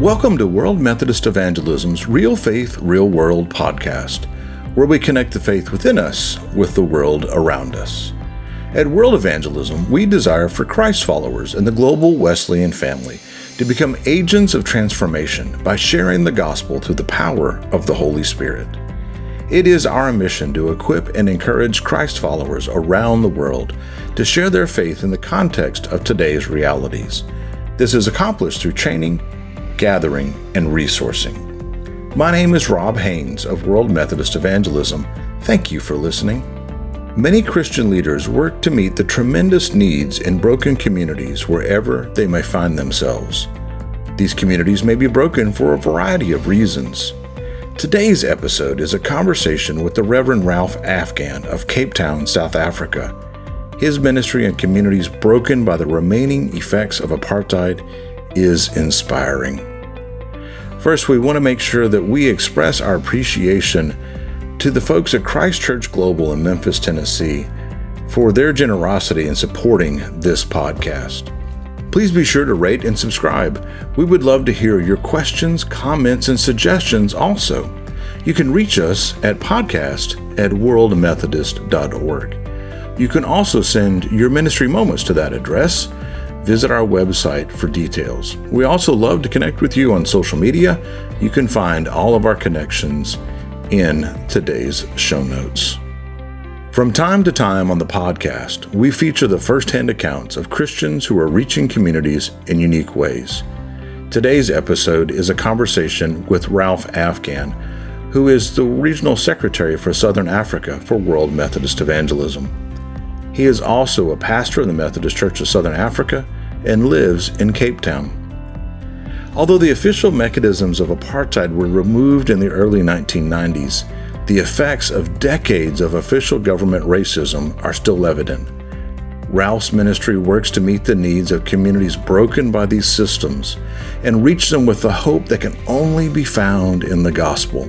Welcome to World Methodist Evangelism's Real Faith, Real World podcast, where we connect the faith within us with the world around us. At World Evangelism, we desire for Christ followers and the global Wesleyan family to become agents of transformation by sharing the gospel through the power of the Holy Spirit. It is our mission to equip and encourage Christ followers around the world to share their faith in the context of today's realities. This is accomplished through training, gathering, and resourcing. My name is Rob Haynes of World Methodist Evangelism. Thank you for listening. Many Christian leaders work to meet the tremendous needs in broken communities wherever they may find themselves. These communities may be broken for a variety of reasons. Today's episode is a conversation with the Reverend Ralph Afghan of Cape Town, South Africa. His ministry in communities broken by the remaining effects of apartheid is inspiring. First, we want to make sure that we express our appreciation to the folks at Christ Church Global in Memphis, Tennessee, for their generosity in supporting this podcast. Please be sure to rate and subscribe. We would love to hear your questions, comments, and suggestions also. You can reach us at podcast@worldmethodist.org. You can also send your ministry moments to that address. Visit our website for details. We also love to connect with you on social media. You can find all of our connections in today's show notes. From time to time on the podcast, we feature the first-hand accounts of Christians who are reaching communities in unique ways. Today's episode is a conversation with Ralph Afghan, who is the Regional Secretary for Southern Africa for World Methodist Evangelism. He is also a pastor in the Methodist Church of Southern Africa and lives in Cape Town. Although the official mechanisms of apartheid were removed in the early 1990s, the effects of decades of official government racism are still evident. Ralph's ministry works to meet the needs of communities broken by these systems and reach them with the hope that can only be found in the gospel.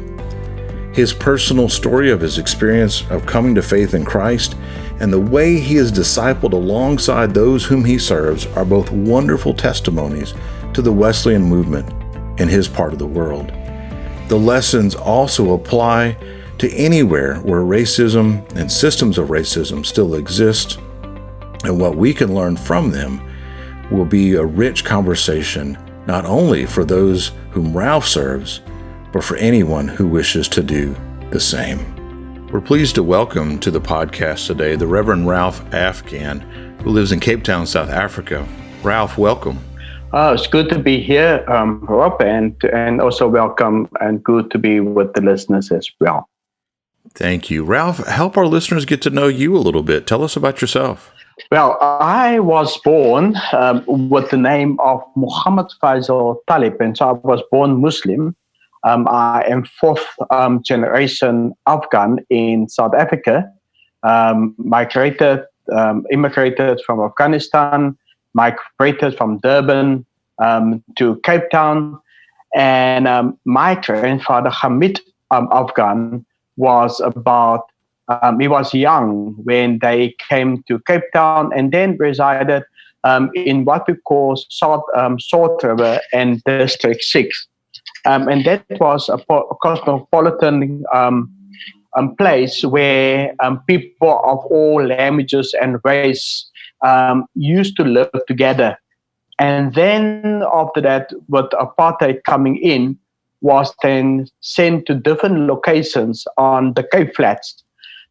His personal story of his experience of coming to faith in Christ and the way he is discipled alongside those whom he serves are both wonderful testimonies to the Wesleyan movement in his part of the world. The lessons also apply to anywhere where racism and systems of racism still exist, and what we can learn from them will be a rich conversation not only for those whom Ralph serves, but for anyone who wishes to do the same. We're pleased to welcome to the podcast today the Reverend Ralph Afghan, who lives in Cape Town, South Africa. Ralph, welcome. It's good to be here, Rob, and also welcome and good to be with the listeners as well. Thank you. Ralph, help our listeners get to know you a little bit. Tell us about yourself. Well, I was born with the name of Muhammad Faisal Talib, and so I was born Muslim. I am fourth generation Afghan in South Africa. Immigrated from Afghanistan, migrated from Durban to Cape Town. And my grandfather, Hamid Afghan, was he was young when they came to Cape Town and then resided in what we call Salt River and District 6. And that was a cosmopolitan place where people of all languages and race used to live together. And then after that, with apartheid coming in, was then sent to different locations on the Cape Flats.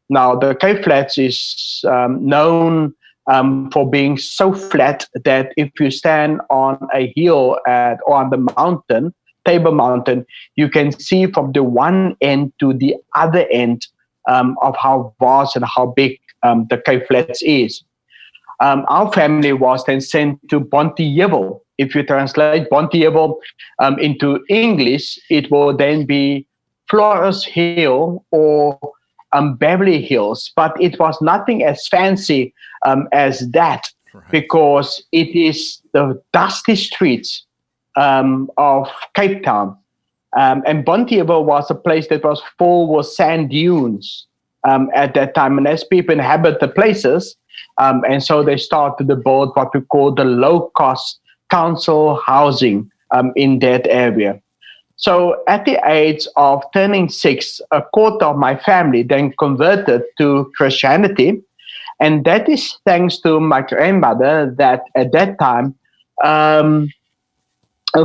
Now, the Cape Flats is known for being so flat that if you stand on a hill or on the mountain, Table Mountain, you can see from the one end to the other end of how vast and how big the Cape Flats is. Our family was then sent to Bonteheuwel. If you translate Bonteheuwel into English, it will then be Flores Hill or Beverly Hills. But it was nothing as fancy as that, right, because it is the dusty streets of Cape Town. And Bonteheuwel was a place that was full with sand dunes at that time. And as people inhabit the places, and so they started to build what we call the low-cost council housing in that area. So at the age of turning 6, a quarter of my family then converted to Christianity. And that is thanks to my grandmother that at that time um,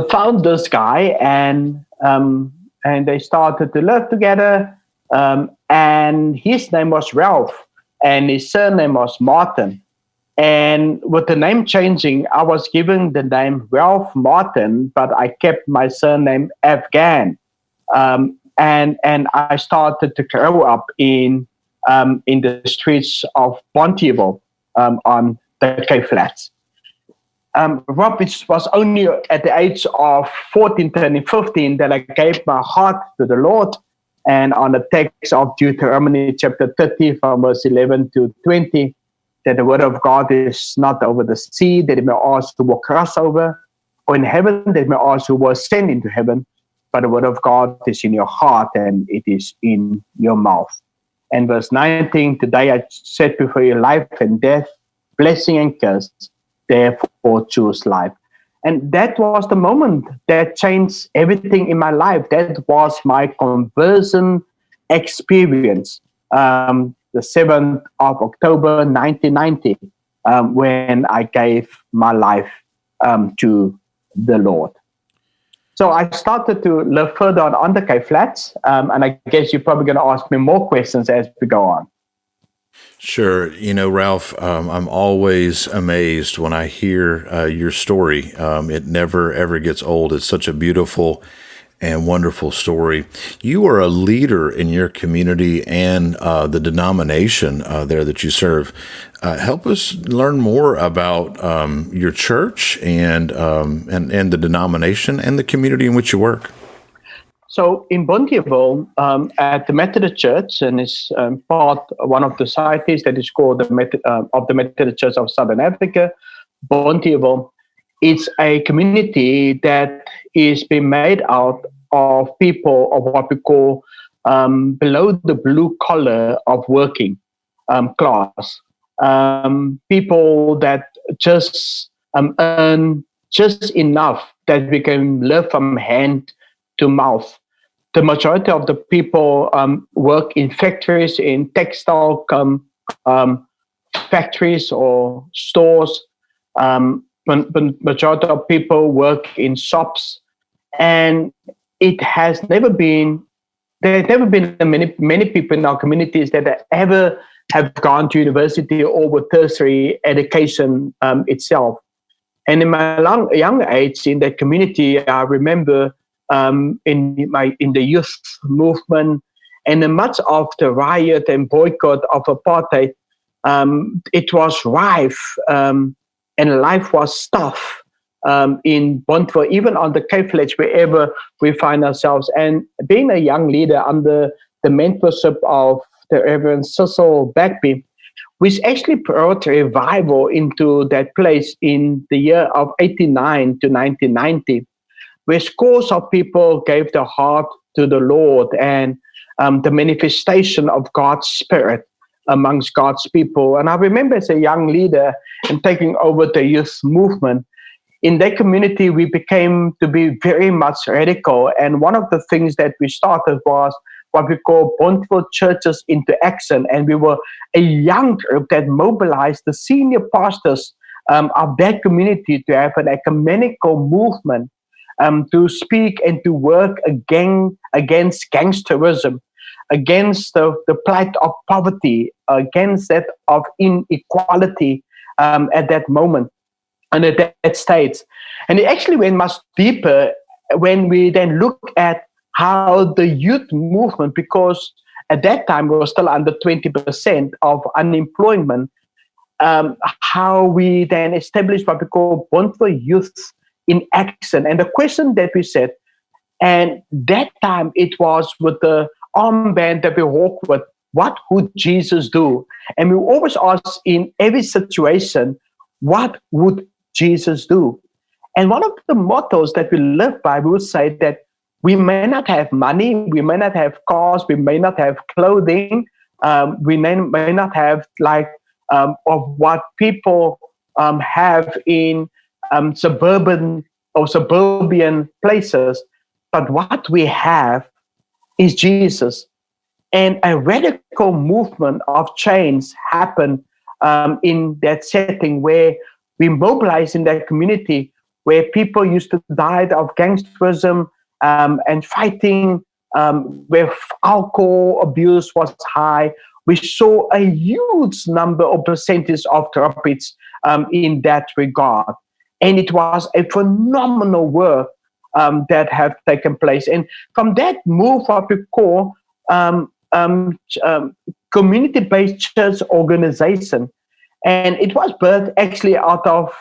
found this guy, and they started to live together. And his name was Ralph, and his surname was Martin. And with the name changing, I was given the name Ralph Martin, but I kept my surname Afghan. And I started to grow up in the streets of Bonteheuwel on the Cape Flats. Rob, it was only at the age of 14, turning 15, that I gave my heart to the Lord. And on the text of Deuteronomy chapter 30, from verse 11 to 20, that the word of God is not over the sea, that it may also will cross over, or in heaven, that it may also will ascend into heaven. But the word of God is in your heart, and it is in your mouth. And verse 19, today I set before you life and death, blessing and curse. Therefore choose life. And that was the moment that changed everything in my life. That was my conversion experience. The 7th of October 1990, when I gave my life to the Lord. So I started to live further on the Cape Flats, and I guess you're probably going to ask me more questions as we go on. Sure. Ralph, I'm always amazed when I hear your story. It never, ever gets old. It's such a beautiful and wonderful story. You are a leader in your community and the denomination there that you serve. Help us learn more about your church and the denomination and the community in which you work. So in Bonteheuwel, at the Methodist Church, and it's one of the societies that is called the Methodist Church of Southern Africa, Bonteheuwel, it's a community that is being made out of people of what we call below the blue collar of working class. People that just earn just enough that we can live from hand to mouth. The majority of the people work in factories, in textile factories or stores. Majority of people work in shops, and it has never been. There have never been many people in our communities that ever have gone to university or with tertiary education itself. And in my young age in that community, I remember in the youth movement, and in much of the riot and boycott of apartheid, it was rife, and life was tough in Bonteheuwel, even on the Cape Flats, wherever we find ourselves. And being a young leader under the mentorship of the Reverend Cecil Bagby, which actually brought revival into that place in the year of 89 to 1990, where scores of people gave their heart to the Lord, and the manifestation of God's Spirit amongst God's people. And I remember as a young leader and taking over the youth movement, in that community, we became to be very much radical. And one of the things that we started was what we call Bonteheuwel Churches into Action. And we were a young group that mobilized the senior pastors of that community to have an ecumenical movement to speak and to work against gangsterism, against the plight of poverty, against that of inequality at that moment and at that stage. And it actually went much deeper when we then look at how the youth movement, because at that time we were still under 20% of unemployment, how we then established what we call Bonteheuwel Youth in Action. And the question that we set, and that time it was with the armband that we walk with, what would Jesus do? And we always ask in every situation, what would Jesus do? And one of the mottos that we live by, we would say that we may not have money, we may not have cars, we may not have clothing, we may not have of what people have in suburban or suburban places. But what we have is Jesus. And a radical movement of change happened in that setting where we mobilized in that community where people used to die of gangsterism and fighting, where alcohol abuse was high. We saw a huge number or percentage of dropout in that regard. And it was a phenomenal work that have taken place. And from that move, what we call community-based church organization, and it was birthed actually out of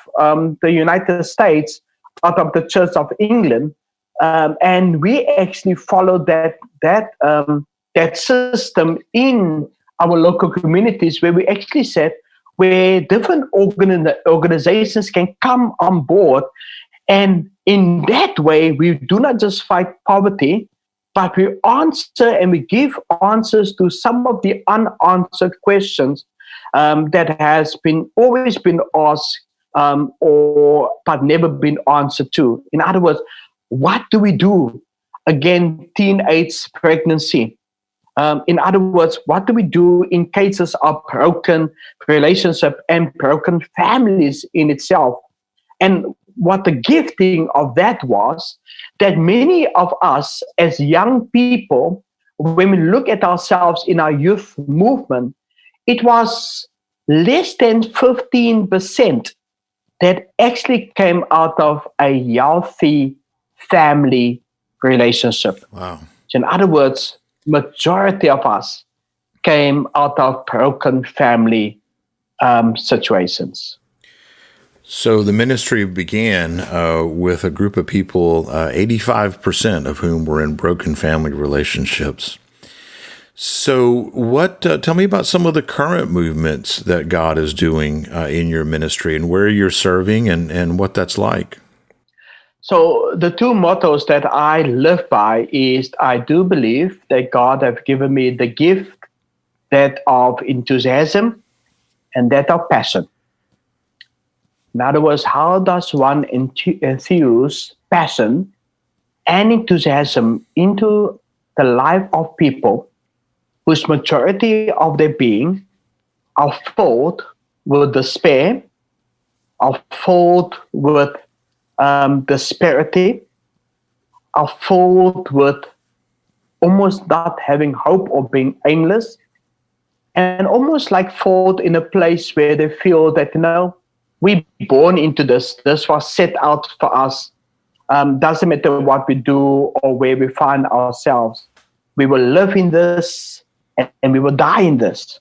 the United States, out of the Church of England, and we actually followed that system in our local communities, where we actually said where different organizations can come on board, and in that way we do not just fight poverty, but we answer and we give answers to some of the unanswered questions that has always been asked but never been answered to. In other words, what do we do against teenage pregnancy? In other words, what do we do in cases of broken relationship and broken families in itself? And what the gifting of that was, that many of us as young people, when we look at ourselves in our youth movement, it was less than 15% that actually came out of a healthy family relationship. Wow. So in other words, majority of us came out of broken family situations. So the ministry began with a group of people, 85% of whom were in broken family relationships. So tell me about some of the current movements that God is doing in your ministry and where you're serving and what that's like. So the two mottos that I live by is I do believe that God has given me the gift, that of enthusiasm and that of passion. In other words, how does one infuse passion and enthusiasm into the life of people whose majority of their being are filled with despair, are filled with disparity, are filled with almost not having hope or being aimless, and almost like filled in a place where they feel that, we born into this was set out for us. Doesn't matter what we do or where we find ourselves. We will live in this and we will die in this.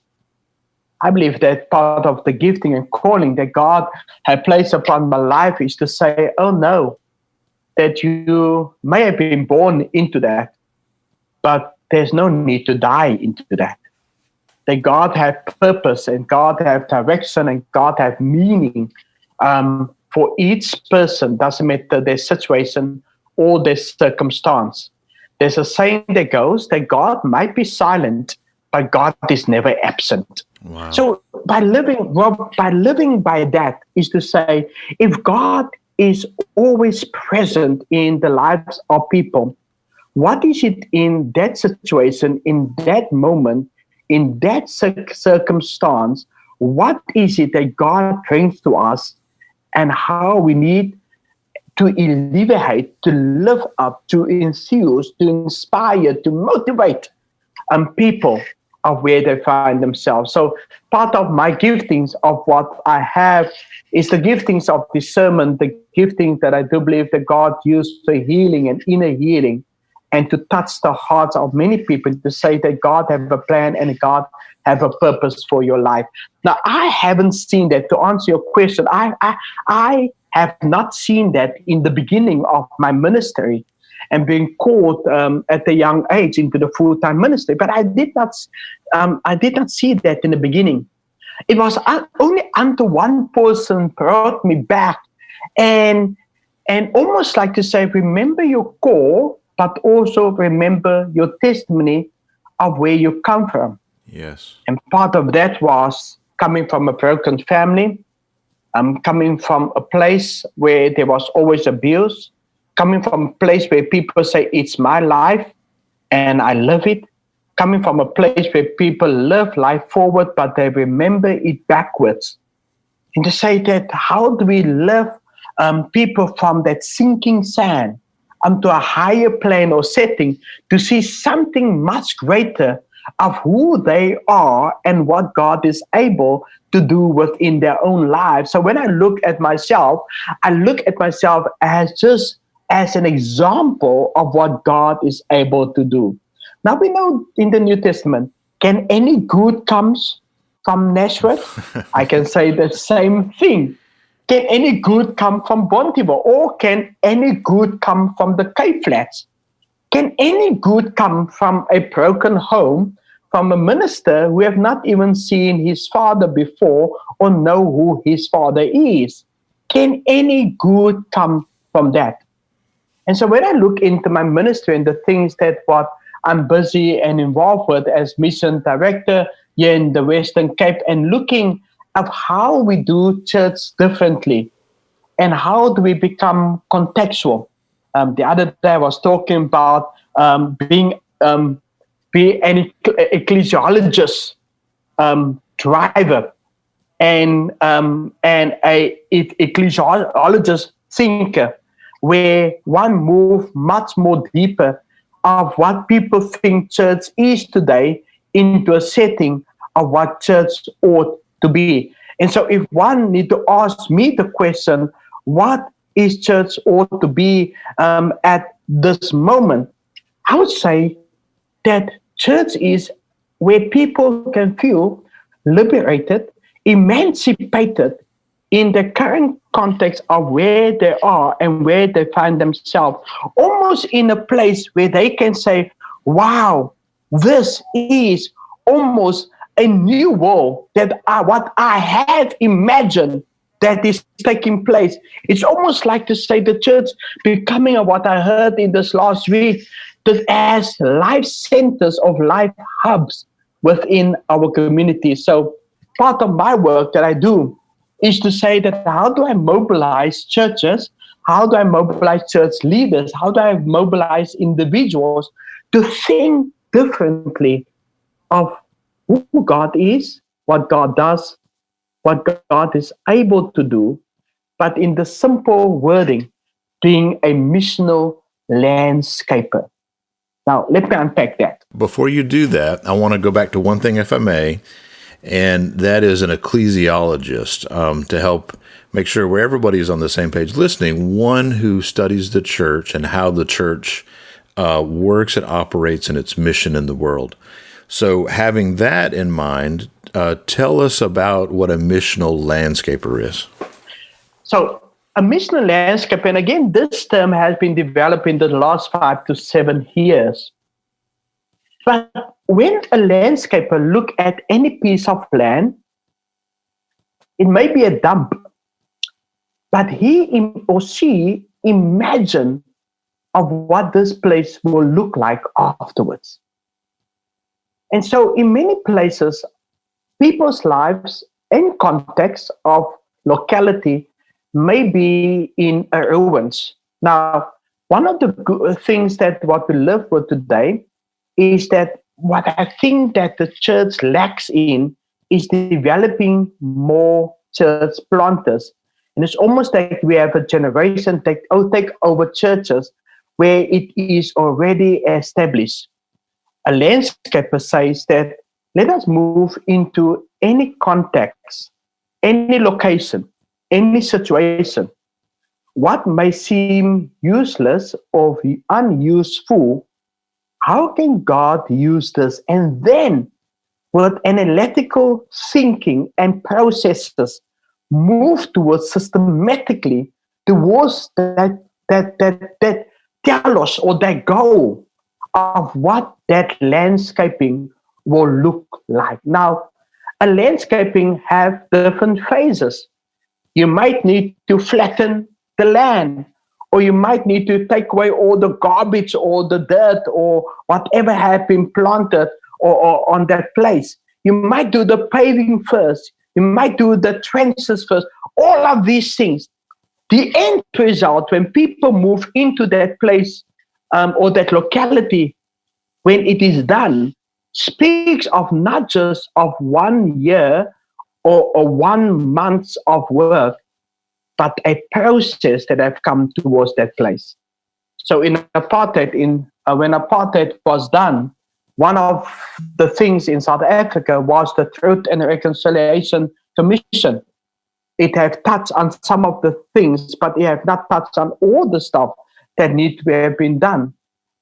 I believe that part of the gifting and calling that God had placed upon my life is to say, oh no, that you may have been born into that, but there's no need to die into that. That God has purpose and God has direction and God has meaning for each person, doesn't matter their situation or their circumstance. There's a saying that goes that God might be silent, but God is never absent. Wow. So by living by that is to say, if God is always present in the lives of people, what is it in that situation, in that moment, in that circumstance, what is it that God brings to us and how we need to elevate, to live up, to enthuse, to inspire, to motivate people of where they find themselves. So part of my giftings of what I have is the giftings of discernment, the giftings that I do believe that God used for healing and inner healing, and to touch the hearts of many people to say that God have a plan and God have a purpose for your life. Now, I haven't seen that. To answer your question, I have not seen that in the beginning of my ministry and being called at a young age into the full-time ministry. But I did not see that in the beginning. It was only until one person brought me back and almost like to say, remember your call, but also remember your testimony of where you come from. Yes. And part of that was coming from a broken family, coming from a place where there was always abuse, coming from a place where people say, it's my life and I live it, coming from a place where people live life forward, but they remember it backwards. And to say that, how do we live people from that sinking sand to a higher plane or setting to see something much greater of who they are and what God is able to do within their own lives. So when I look at myself, I look at myself as just as an example of what God is able to do. Now we know in the New Testament, can any good comes from Nazareth? I can say the same thing. Can any good come from Bontivo? Or can any good come from the Cape Flats? Can any good come from a broken home, from a minister who have not even seen his father before or know who his father is? Can any good come from that? And so when I look into my ministry and the things that what I'm busy and involved with as mission director here in the Western Cape, and looking at how we do church differently and how do we become contextual. The other day I was talking about being be an ecclesiologist driver and a ecclesiologist thinker, where one move much more deeper of what people think church is today into a setting of what church ought to be. And so if one need to ask me the question, what is church ought to be at this moment, I would say that church is where people can feel liberated, emancipated in the current context of where they are and where they find themselves, almost in a place where they can say, wow, this is almost a new world that what I have imagined that is taking place. It's almost like to say the church becoming what I heard in this last week, that as life centers of life hubs within our community. So part of my work that I do is to say that how do I mobilize churches? How do I mobilize church leaders? How do I mobilize individuals to think differently of who God is, what God does, what God is able to do, but in the simple wording, being a missional landscaper. Now, let me unpack that. Before you do that, I want to go back to one thing, if I may, and that is an ecclesiologist, to help make sure where everybody is on the same page listening, one who studies the church and how the church works and operates in its mission in the world. So having that in mind, tell us about what a missional landscaper is. So a missional landscaper, and again, this term has been developed in the last 5 to 7 years. But when a landscaper look at any piece of land, it may be a dump, but he or she imagine of what this place will look like afterwards. And so in many places, people's lives in context of locality may be in ruins. Now, one of the things that what we live with today is that what I think that the church lacks in is developing more church planters. And it's almost like we have a generation take over churches where it is already established. A landscaper says that let us move into any context, any location, any situation. What may seem useless or unuseful, how can God use this? And then with analytical thinking and processes, move towards systematically towards that telos or that goal of what that landscaping will look like. Now, a landscaping have different phases. You might need to flatten the land, or you might need to take away all the garbage or the dirt or whatever had been planted or on that place. You might do the paving first. You might do the trenches first. all of these things. The end result, when people move into that place or that locality, when it is done, speaks of not just of 1 year or 1 month of work, but a process that have come towards that place. So in apartheid, when apartheid was done, one of the things in South Africa was the Truth and Reconciliation Commission. It have touched on some of the things, but it have not touched on all the stuff that need to have been done.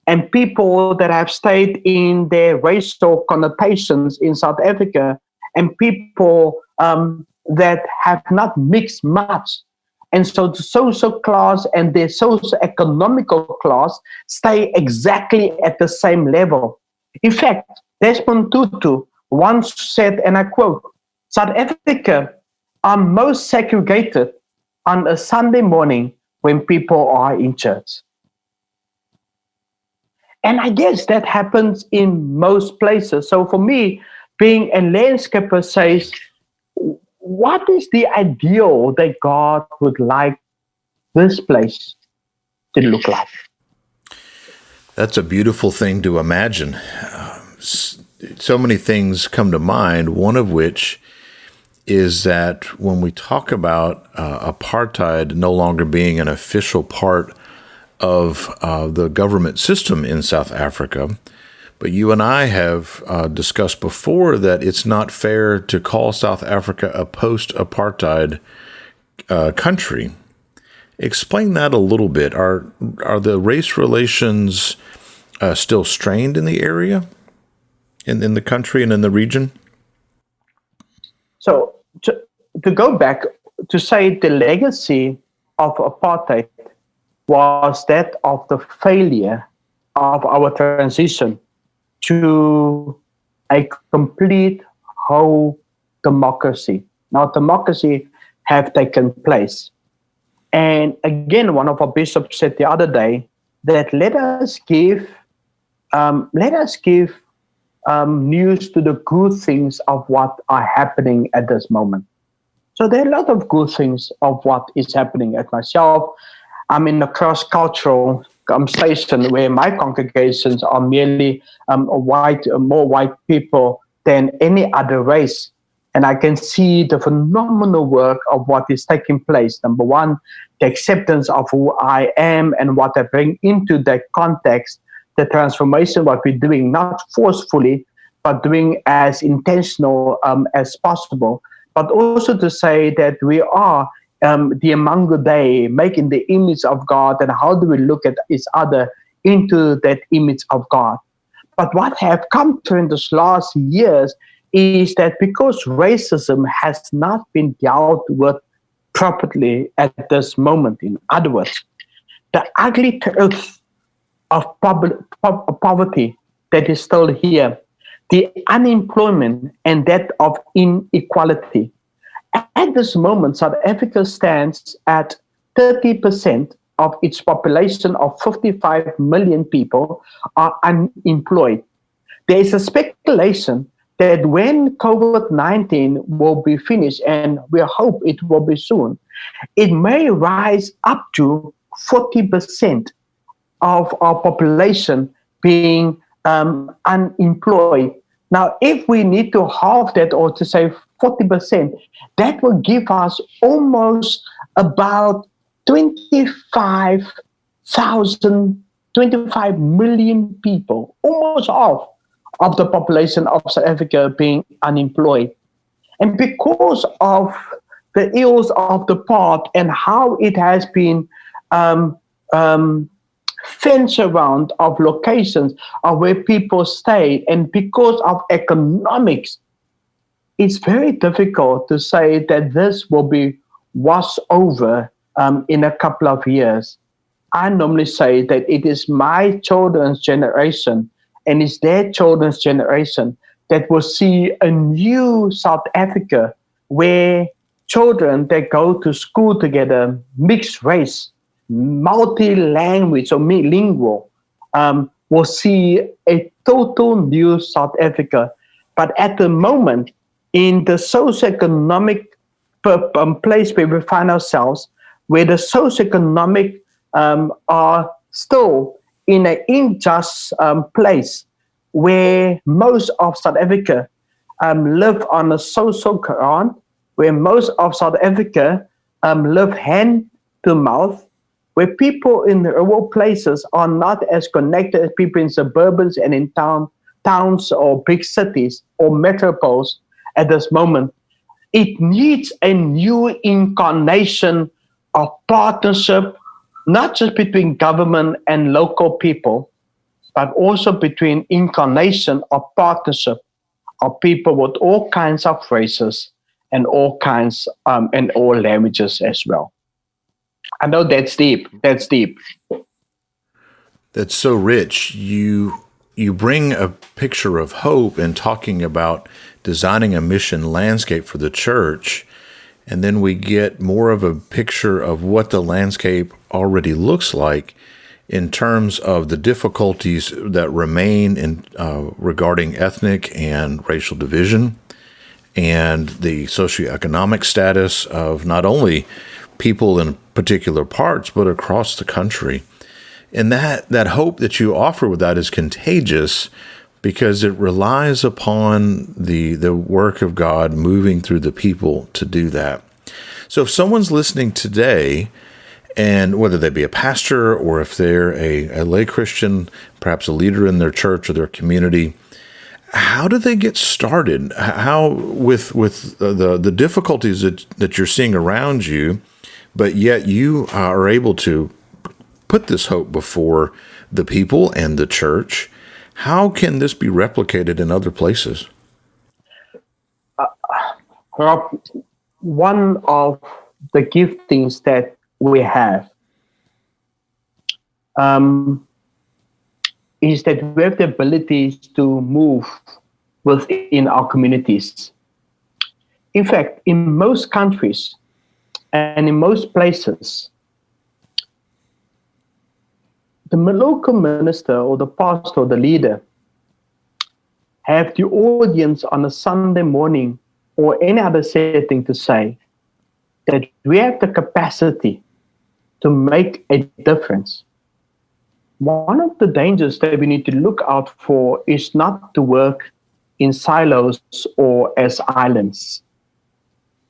And people that have stayed in their racial connotations in South Africa, and people that have not mixed much. And so the social class and the socio-economical class stay exactly at the same level. In fact, Desmond Tutu once said, and I quote, South Africa are most segregated on a Sunday morning when people are in church. And I guess that happens in most places. So for me, being a landscaper says, what is the ideal that God would like this place to look like? That's a beautiful thing to imagine. So many things come to mind, one of which is that when we talk about apartheid no longer being an official part of the government system in South Africa, but you and I have discussed before that it's not fair to call South Africa a post-apartheid country. Explain that a little bit. Are the race relations still strained in the area, in the country and in the region? So to go back, to say the legacy of apartheid was that of the failure of our transition to a complete whole democracy. Now, democracy have taken place. And again, one of our bishops said the other day that let us give news to the good things of what are happening at this moment. So there are a lot of good things of what is happening at myself. I'm in a cross-cultural station where my congregations are merely more white people than any other race. And I can see the phenomenal work of what is taking place. Number one, the acceptance of who I am and what I bring into that context, the transformation, what we're doing, not forcefully, but doing as intentional as possible. But also to say that we are the Imango Day, making the image of God, and how do we look at each other into that image of God. But what have come during these last years is that because racism has not been dealt with properly at this moment, in other words, the ugly truth of poverty that is still here, the unemployment and that of inequality. At this moment, South Africa stands at 30% of its population of 55 million people are unemployed. There is a speculation that when COVID-19 will be finished, and we hope it will be soon, it may rise up to 40% of our population being unemployed. Now, if we need to halve that, or to say 40%, that will give us almost about 25 million people, almost half of the population of South Africa being unemployed. And because of the ills of the past and how it has been fenced around of locations of where people stay, and because of economics, it's very difficult to say that this will be washed over in a couple of years. I normally say that it is my children's generation and it's their children's generation that will see a new South Africa where children that go to school together, mixed race, multi-language or bilingual, will see a total new South Africa. But at the moment, in the socioeconomic place where we find ourselves, where the socioeconomic are still in an unjust place, where most of South Africa live on a social ground, where most of South Africa live hand to mouth, where people in rural places are not as connected as people in suburbs and in towns or big cities or metropoles at this moment. It needs a new incarnation of partnership, not just between government and local people, but also between incarnation of partnership of people with all kinds of races and all kinds and all languages as well. I know that's deep. That's deep. That's so rich. You bring a picture of hope in talking about designing a mission landscape for the church, and then we get more of a picture of what the landscape already looks like in terms of the difficulties that remain in regarding ethnic and racial division and the socioeconomic status of not only people in particular parts, but across the country. And that hope that you offer with that is contagious because it relies upon the work of God moving through the people to do that. So if someone's listening today, and whether they be a pastor or if they're a lay Christian, perhaps a leader in their church or their community, how do they get started? How with the difficulties that you're seeing around you, but yet you are able to put this hope before the people and the church? How can this be replicated in other places? Rob, one of the giftings that we have is that we have the ability to move within our communities. In fact, in most countries and in most places, the local minister or the pastor or the leader have the audience on a Sunday morning or any other setting to say that we have the capacity to make a difference. One of the dangers that we need to look out for is not to work in silos or as islands.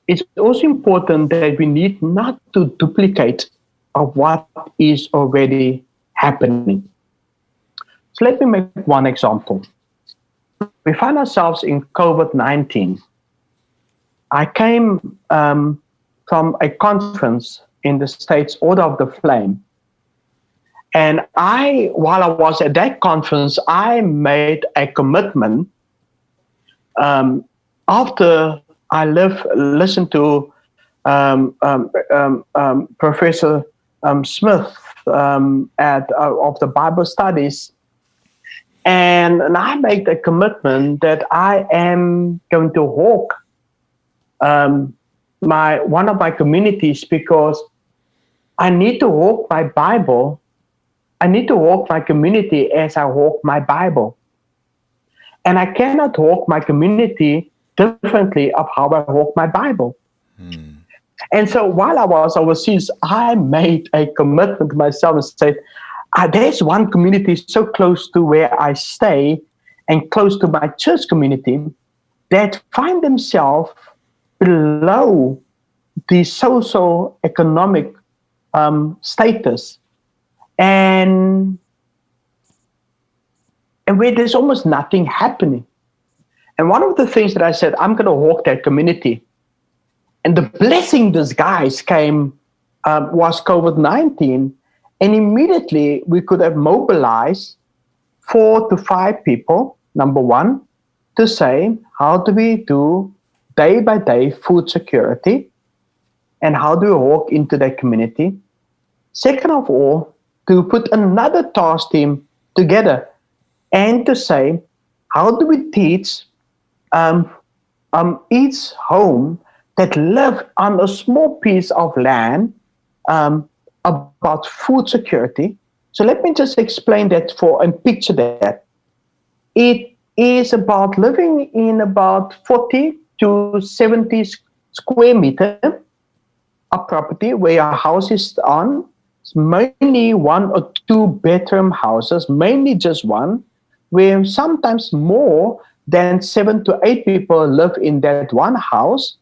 It's also important that we need not to duplicate of what is already happening. So let me make one example. We find ourselves in COVID-19. I came from a conference in the States, Order of the Flame. And while I was at that conference, I made a commitment after I listened to Professor Smith of the Bible studies, and I made a commitment that I am going to hawk one of my communities, because I need to hawk my Bible. I need to hawk my community as I hawk my Bible. And I cannot hawk my community differently of how I hawk my Bible. And so while I was overseas, I made a commitment to myself and said, there's one community so close to where I stay and close to my church community that find themselves below the social economic status, and where there's almost nothing happening. And one of the things that I said, I'm going to hawk that community. And the blessing disguise came, was COVID-19. And immediately we could have mobilized 4 to 5 people, number one, to say, how do we do day by day food security? And how do we walk into that community? Second of all, to put another task team together and to say, how do we teach each home that live on a small piece of land about food security? So let me just explain that and picture that. It is about living in about 40 to 70 square meter of property where your house is on. It's mainly 1 or 2 bedroom houses, mainly just one, where sometimes more than 7 to 8 people live in that one house.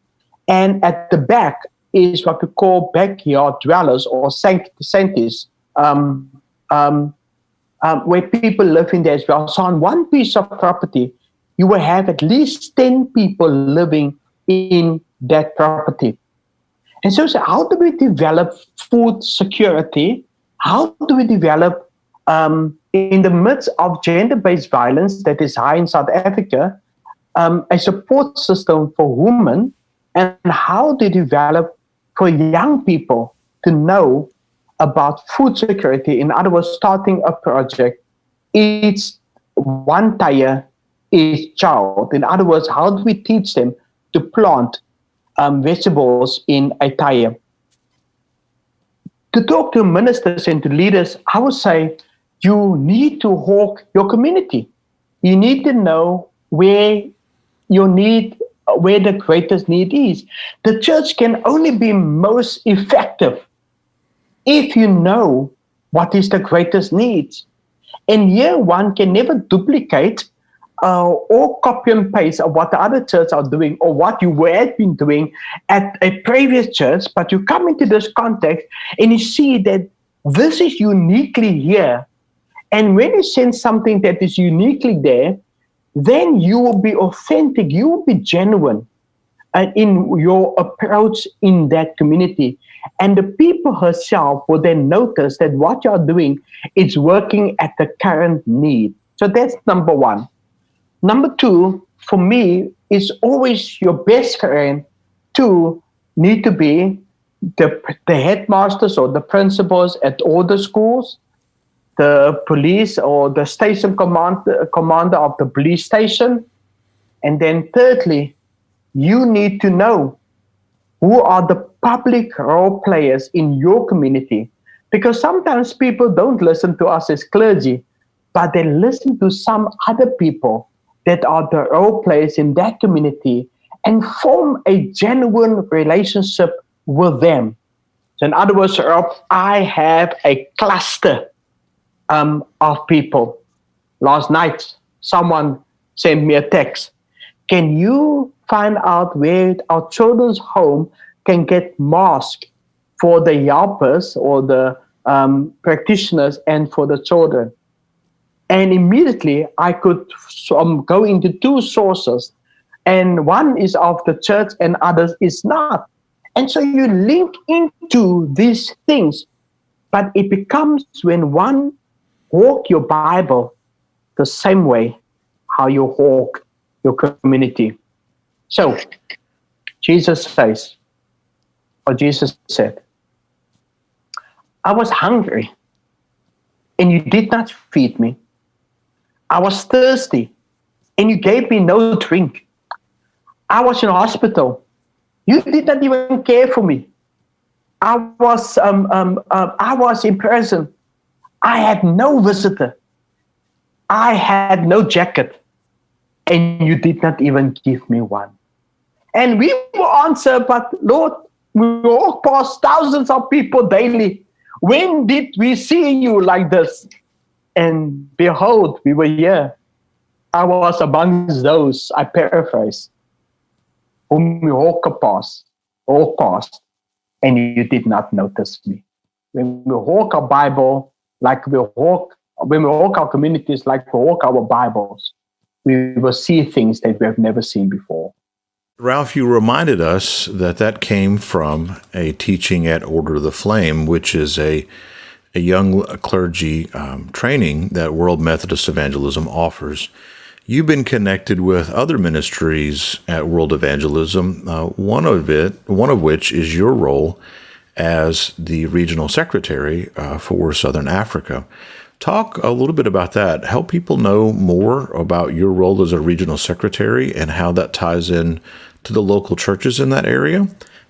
And at the back is what we call backyard dwellers or sanctis, where people live in there as well. So on one piece of property, you will have at least 10 people living in that property. And so how do we develop food security? How do we develop, in the midst of gender-based violence that is high in South Africa, a support system for women, and how to develop for young people to know about food security? In other words, starting a project, each one tire, each child. In other words, how do we teach them to plant vegetables in a tire? To talk to ministers and to leaders, I would say you need to hawk your community. You need to know where the greatest need is. The church can only be most effective if you know what is the greatest needs. And here one can never duplicate or copy and paste of what the other churches are doing or what you had been doing at a previous church, but you come into this context and you see that this is uniquely here. And when you send something that is uniquely there, then you will be authentic, you will be genuine in your approach in that community. And the people herself will then notice that what you're doing is working at the current need. So that's number one. Number two, for me, is always your best friend to need to be the headmasters or the principals at all the schools, the police or the station commander of the police station. And then thirdly, you need to know who are the public role players in your community. Because sometimes people don't listen to us as clergy, but they listen to some other people that are the role players in that community and form a genuine relationship with them. So in other words, Rob, I have a cluster of people. Last night, someone sent me a text. Can you find out where our children's home can get masks for the helpers or the practitioners and for the children? And immediately I could go into two sources, and one is of the church and others is not. And so you link into these things, but it becomes when one walk your Bible the same way how you walk your community. So Jesus says, or Jesus said, I was hungry and you did not feed me. I was thirsty and you gave me no drink. I was in hospital. You did not even care for me. I was in prison. I had no visitor. I had no jacket. And you did not even give me one. And we will answer, but Lord, we walk past thousands of people daily. When did we see you like this? And behold, we were here. I was amongst those, I paraphrase, whom we walk past, and you did not notice me. When we walk our Bible, like when we walk our communities, like we walk our Bibles, we will see things that we have never seen before. Ralph, you reminded us that came from a teaching at Order of the Flame, which is a young clergy training that World Methodist Evangelism offers. You've been connected with other ministries at World Evangelism, one of which is your role as the regional secretary for Southern Africa. Talk a little bit about that. Help people know more about your role as a regional secretary and how that ties in to the local churches in that area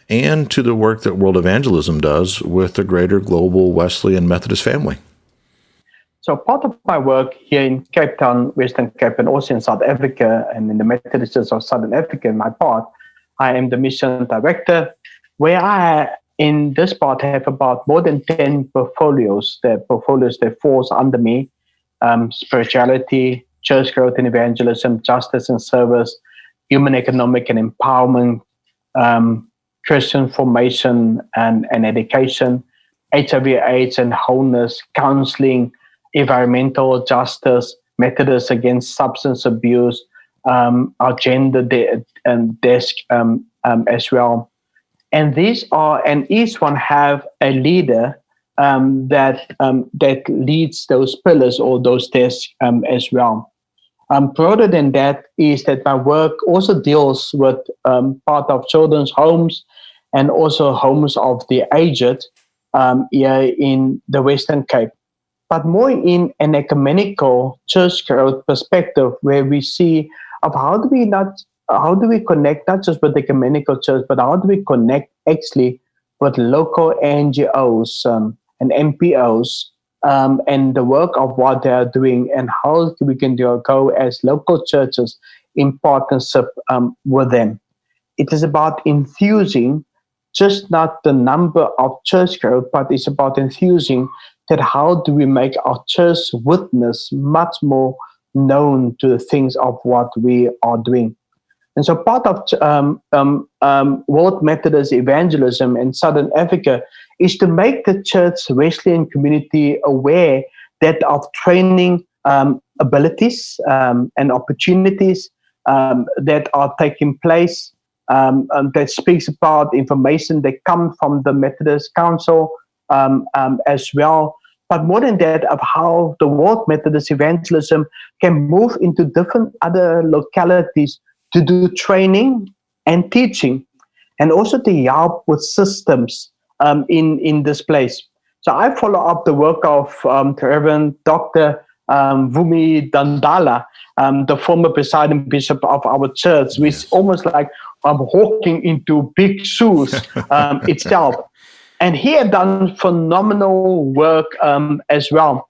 and to the work that World Evangelism does with the greater global Wesleyan Methodist family. So part of my work here in Cape Town, Western Cape, and also in South Africa and in the Methodist Church of Southern Africa, in my part, I am the mission director, where I, in this part, have about more than 10 portfolios. The portfolios that falls under me: spirituality, church growth and evangelism, justice and service, human economic and empowerment, Christian formation and education, HIV/AIDS and wholeness, counseling, environmental justice, methods against substance abuse, our gender desk as well. And these are, and each one have a leader that leads those pillars or those desks as well. Broader than that is that my work also deals with part of children's homes and also homes of the aged here in the Western Cape, but more in an ecumenical church growth perspective, where we see of how do we connect not just with the ecumenical church, but how do we connect actually with local NGOs and NPOs and the work of what they are doing, and how we can go as local churches in partnership with them. It is about infusing just not the number of church growth, but it's about infusing that how do we make our church witness much more known to the things of what we are doing. And so part of World Methodist evangelism in Southern Africa is to make the church Wesleyan community aware that of training abilities and opportunities that are taking place, that speaks about information that come from the Methodist Council as well. But more than that, of how the World Methodist evangelism can move into different other localities to do training and teaching, and also to help with systems in this place. So I follow up the work of Reverend Dr. Vumi Dandala, the former presiding bishop of our church, which is almost like walking into big shoes itself. And he had done phenomenal work as well.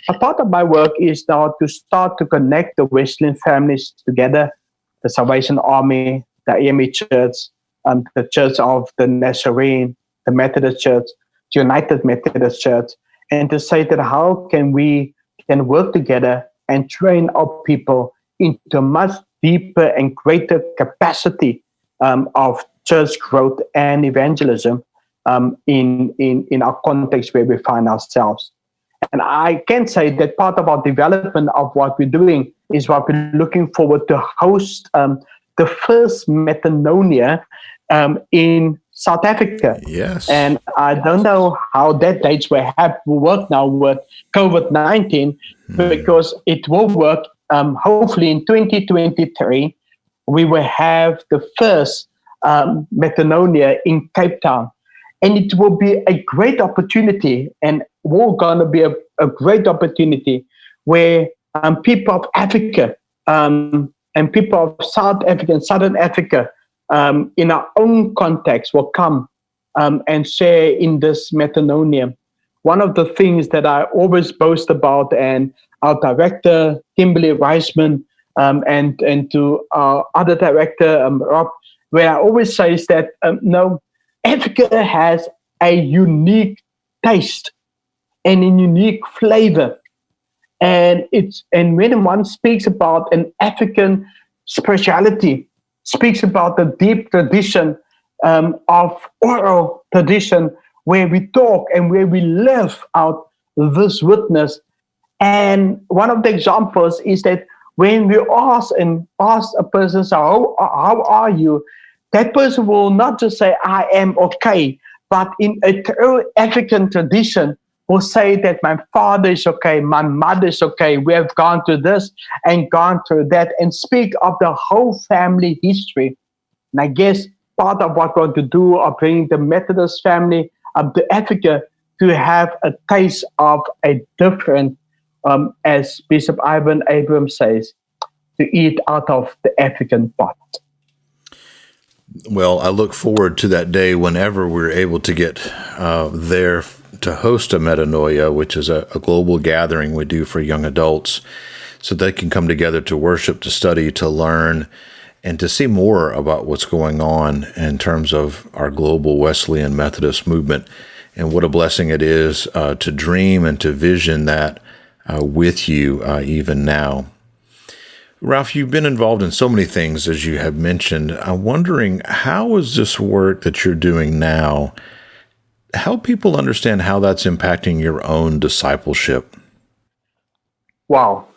A part of my work is now to start to connect the Wesleyan families together, the Salvation Army, the AME Church, the Church of the Nazarene, the Methodist Church, the United Methodist Church, and to say that how can we can work together and train our people into a much deeper and greater capacity of church growth and evangelism in our context where we find ourselves. And I can say that part of our development of what we're doing is what we're looking forward to host the first Metanonia in South Africa. Yes. And I don't know how that dates will work now with COVID-19, because it will work hopefully in 2023. We will have the first Metanonia in Cape Town. And it will be a great opportunity, and we're going to be a great opportunity where people of Africa and people of South Africa and Southern Africa in our own context will come and share in this Metanonia. One of the things that I always boast about, and our director, Kimberly Reisman, and to our other director, Rob, where I always say is that, no, Africa has a unique taste and a unique flavor. And when one speaks about an African spirituality, speaks about the deep tradition of oral tradition, where we talk and where we live out this witness. And one of the examples is that when we ask a person, so how are you? That person will not just say, I am okay, but in a true African tradition will say that my father is okay, my mother is okay, we have gone through this and gone through that, and speak of the whole family history. And I guess part of what we're going to do are bring the Methodist family up to Africa to have a taste of a different, as Bishop Ivan Abrams says, to eat out of the African pot. Well, I look forward to that day whenever we're able to get there to host a metanoia, which is a global gathering we do for young adults, so they can come together to worship, to study, to learn, and to see more about what's going on in terms of our global Wesleyan Methodist movement, and what a blessing it is to dream and to vision that with you even now. Ralph, you've been involved in so many things, as you have mentioned. I'm wondering, how is this work that you're doing now help people understand how that's impacting your own discipleship? Wow.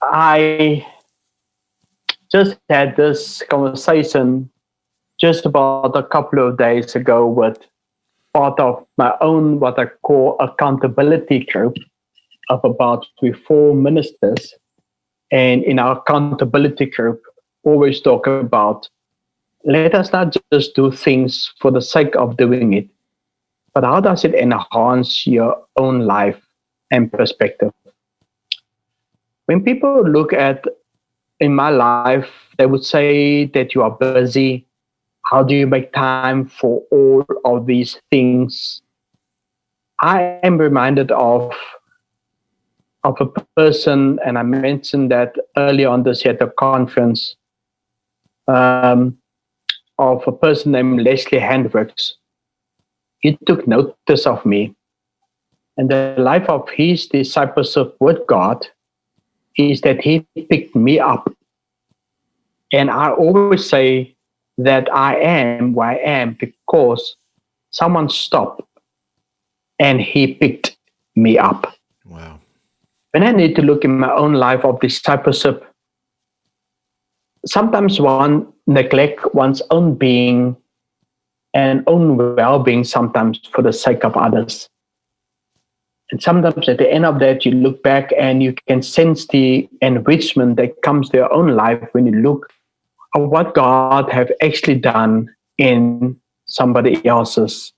I just had this conversation just about a couple of days ago with part of my own, what I call accountability group of about 4 ministers. And in our accountability group, always talk about, let us not just do things for the sake of doing it, but how does it enhance your own life and perspective? When people look at in my life, they would say that you are busy. How do you make time for all of these things? I am reminded of a person, and I mentioned that earlier on this year at the conference, of a person named Leslie Hendricks. He took notice of me, and the life of his discipleship with God is that he picked me up. And I always say that I am where I am because someone stopped and he picked me up. Wow. When I need to look in my own life of discipleship, sometimes one neglect one's own being and own well-being sometimes for the sake of others. And sometimes at the end of that, you look back and you can sense the enrichment that comes to your own life when you look at what God have actually done in somebody else's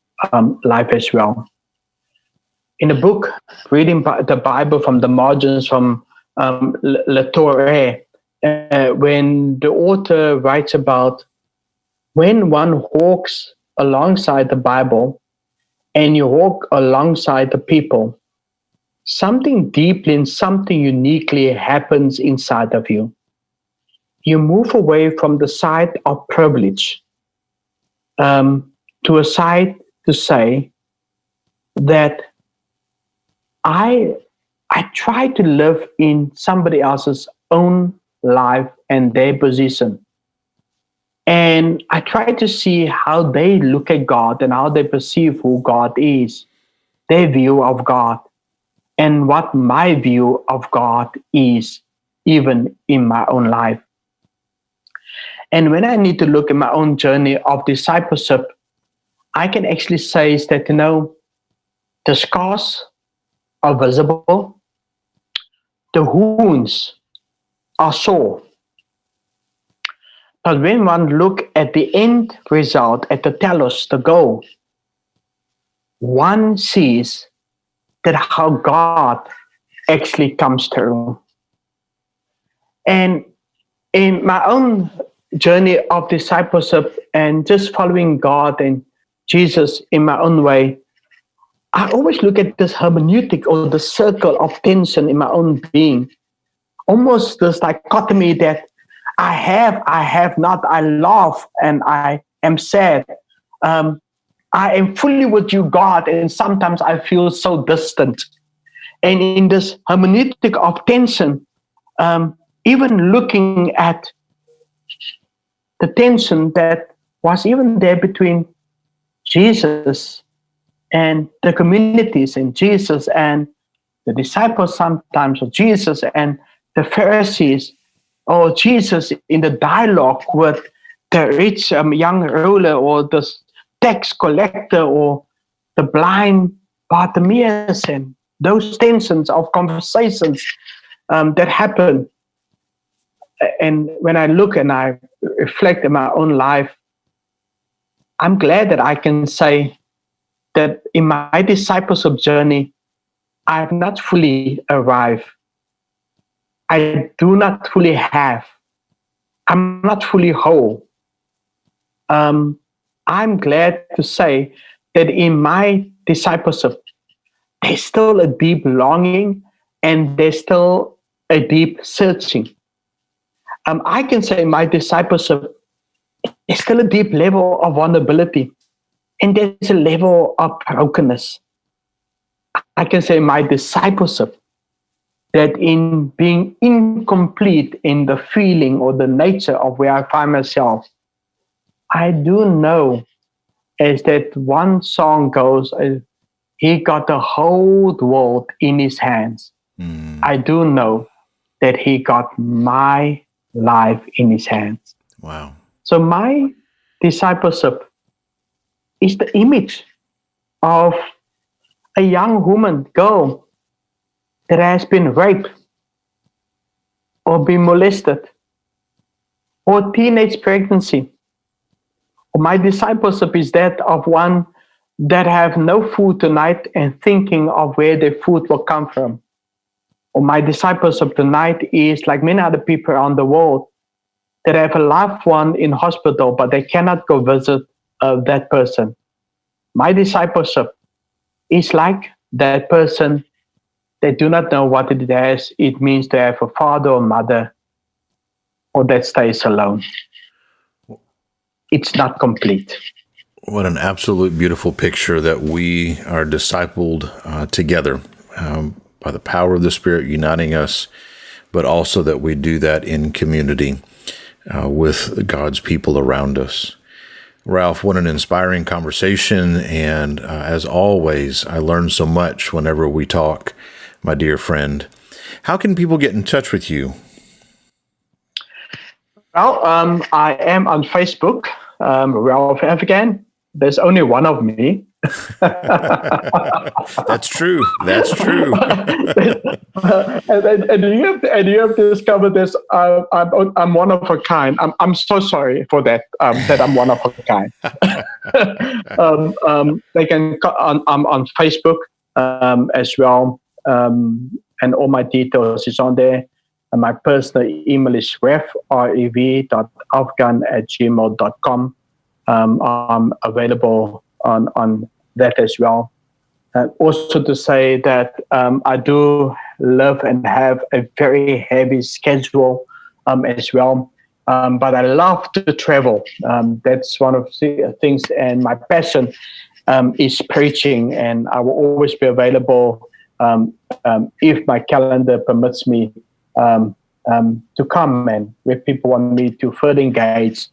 life as well. In a book, reading the Bible from the margins from La Torre, when the author writes about when one walks alongside the Bible and you walk alongside the people, something deeply and something uniquely happens inside of you. You move away from the side of privilege to a side to say that I try to live in somebody else's own life and their position. And I try to see how they look at God and how they perceive who God is, their view of God, and what my view of God is, even in my own life. And when I need to look at my own journey of discipleship, I can actually say is that, the scars are visible, the wounds are sore. But when one look at the end result, at the telos, the goal, one sees that how God actually comes through. And in my own journey of discipleship and just following God and Jesus in my own way, I always look at this hermeneutic or the circle of tension in my own being, almost this dichotomy that I have not, I laugh and I am sad. I am fully with you, God, and sometimes I feel so distant. And in this hermeneutic of tension, even looking at the tension that was even there between Jesus and the communities, and Jesus and the disciples sometimes, or Jesus and the Pharisees, or Jesus in the dialogue with the rich young ruler, or the tax collector, or the blind Bartimaeus, and those tensions of conversations that happen. And when I look and I reflect in my own life, I'm glad that I can say that in my discipleship journey, I have not fully arrived. I do not fully have. I'm not fully whole. I'm glad to say that in my discipleship, there's still a deep longing and there's still a deep searching. I can say my discipleship is still a deep level of vulnerability, and there's a level of brokenness. I can say my discipleship, that in being incomplete in the feeling or the nature of where I find myself, I do know, as that one song goes, he got the whole world in his hands. I do know that he got my life in his hands. Wow. So my discipleship is the image of a young woman, girl, that has been raped or been molested or teenage pregnancy. My discipleship is that of one that have no food tonight and thinking of where their food will come from. Or my discipleship tonight is like many other people around the world that have a loved one in hospital, but they cannot go visit that person. My discipleship is like that person. They do not know what it means to have a father or mother, or that stays alone. It's not complete. What an absolute beautiful picture that we are discipled together by the power of the Spirit uniting us, but also that we do that in community with God's people around us. Ralph, what an inspiring conversation. And as always, I learn so much whenever we talk, my dear friend. How can people get in touch with you? Well, I am on Facebook, Ralph Afghan. There's only one of me. That's true. That's true. and you have discovered this. I'm one of a kind. I'm so sorry for that. That I'm one of a kind. They can I'm on Facebook as well, and all my details is on there. And my personal email is rev.afghan@gmail.com. I'm available on that as well. And also to say that I do love and have a very heavy schedule as well. But I love to travel. That's one of the things, and my passion is preaching, and I will always be available if my calendar permits me to come, and if people want me to further engage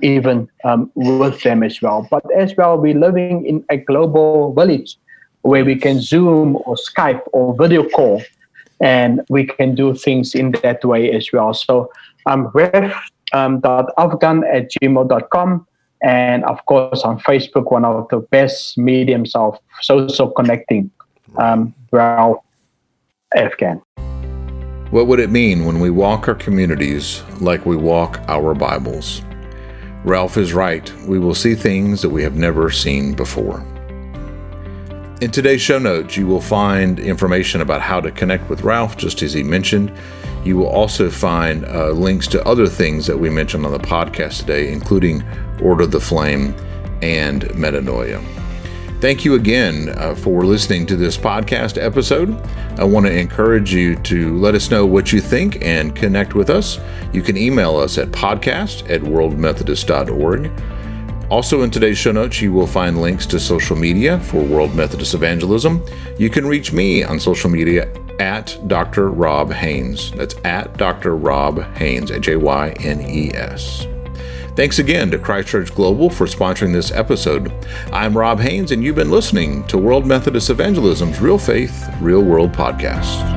even with them as well. But as well, we're living in a global village where we can Zoom or Skype or video call, and we can do things in that way as well. So rev.afghan@gmail.com, and of course on Facebook, one of the best mediums of social connecting, Ralph Afghan. What would it mean when we walk our communities like we walk our Bibles? Ralph is right. We will see things that we have never seen before. In today's show notes, you will find information about how to connect with Ralph, just as he mentioned. You will also find links to other things that we mentioned on the podcast today, including Order the Flame and Metanoia. Thank you again for listening to this podcast episode. I want to encourage you to let us know what you think and connect with us. You can email us at podcast@worldmethodist.org. Also in today's show notes, you will find links to social media for World Methodist Evangelism. You can reach me on social media at Dr. Rob Haynes. That's at Dr. Rob Haynes, Jynes. Thanks again to Christ Church Global for sponsoring this episode. I'm Rob Haynes, and you've been listening to World Methodist Evangelism's Real Faith, Real World podcast.